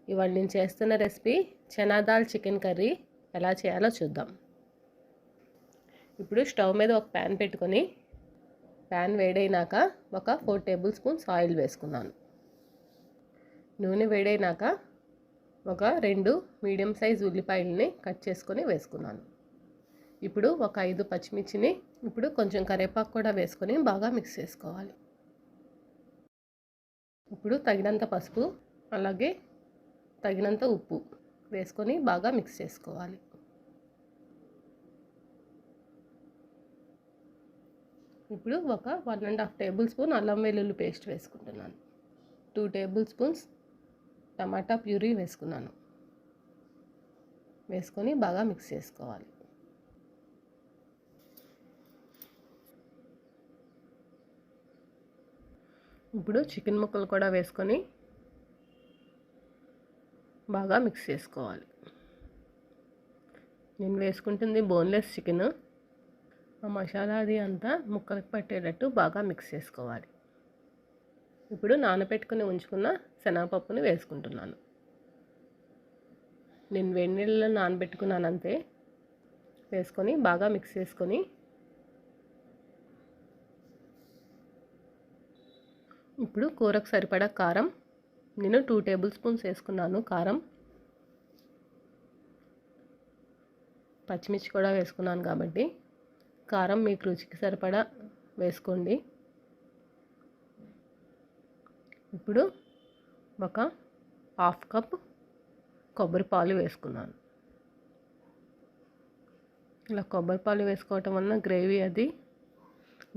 ఇవాళ నేను చేస్తున్న recipe chana dal chicken curry ఎలా చేయాలో చూద్దాం. ఇప్పుడు స్టవ్ మీద ఒక ప్యాన్ పెట్టుకొని ప్యాన్ వేడైనాక ఒక 4 టేబుల్ స్పూన్స్ ఆయిల్ వేసుకున్నాను. నూనె వేడైనాక ఒక 2 మీడియం సైజ్ ఉల్లిపాయలని కట్ చేసుకొని వేసుకున్నాను. ఇప్పుడు ఒక 5 పచ్చిమిర్చిని ఇప్పుడు కొంచెం కరివేపాకు కూడా వేసుకొని బాగా మిక్స్ చేసుకోవాలి. ఇప్పుడు తగినంత పసుపు అలాగే తగినంత ఉప్పు వేసుకొని బాగా మిక్స్ చేసుకోవాలి. ఇప్పుడు ఒక 1.5 టేబుల్ స్పూన్ అల్లం వెల్లుల్లి పేస్ట్ వేసుకుంటున్నాను. 2 టేబుల్ స్పూన్స్ టమాటా ప్యూరీ వేసుకున్నాను. వేసుకొని బాగా మిక్స్ చేసుకోవాలి. ఇప్పుడు చికెన్ ముక్కలు కూడా వేసుకొని బాగా మిక్స్ చేసుకోవాలి. నేను వేసుకుంటుంది బోన్లెస్ చికెన్. ఆ మసాలా అది అంతా ముక్కలకు పట్టేటట్టు బాగా మిక్స్ చేసుకోవాలి. ఇప్పుడు నానబెట్టుకుని ఉంచుకున్న శనగపప్పుని వేసుకుంటున్నాను. నేను వేడి నీళ్ళలో నానబెట్టుకున్నాను అంతే. వేసుకొని బాగా మిక్స్ చేసుకొని ఇప్పుడు కూరకు సరిపడా కారం నేను 2 టేబుల్ స్పూన్స్ వేసుకున్నాను. కారం, పచ్చిమిర్చి కూడా వేసుకున్నాను కాబట్టి కారం మీకు రుచికి సరిపడా వేసుకోండి. ఇప్పుడు ఒక 1/2 కప్ కొబ్బరి పాలు వేసుకున్నాను. ఇలా కొబ్బరి పాలు వేసుకోవటం వలన గ్రేవీ అది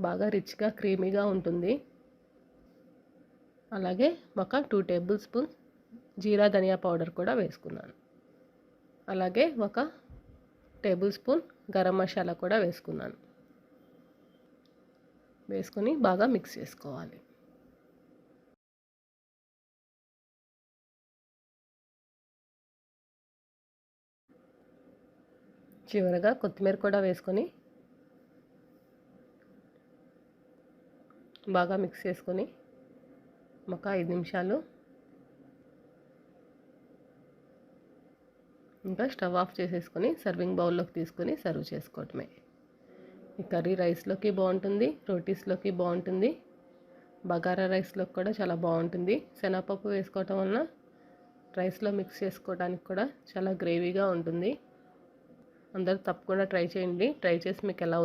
బాగా రిచ్గా క్రీమీగా ఉంటుంది. అలాగే ఒక 2 టేబుల్ స్పూన్ జీరా ధనియా పౌడర్ కూడా వేసుకున్నాను. అలాగే ఒక టేబుల్ స్పూన్ గరం మసాలా కూడా వేసుకున్నాను. వేసుకొని బాగా మిక్స్ చేసుకోవాలి. చివరగా కొత్తిమీర కూడా వేసుకొని బాగా మిక్స్ చేసుకొని ఒక 5 నిమిషాలు ఇంకా స్టవ్ ఆఫ్ చేసేసుకొని సర్వింగ్ బౌల్లోకి తీసుకొని సర్వ్ చేసుకోవటమే. ఈ కర్రీ రైస్లోకి బాగుంటుంది, రోటీస్లోకి బాగుంటుంది, బగారా రైస్లోకి కూడా చాలా బాగుంటుంది. శనగపప్పు వేసుకోవటం వలన రైస్లో మిక్స్ చేసుకోవడానికి కూడా చాలా గ్రేవీగా ఉంటుంది. అందరూ తప్పకుండా ట్రై చేయండి. ట్రై చేసి మీకు ఎలా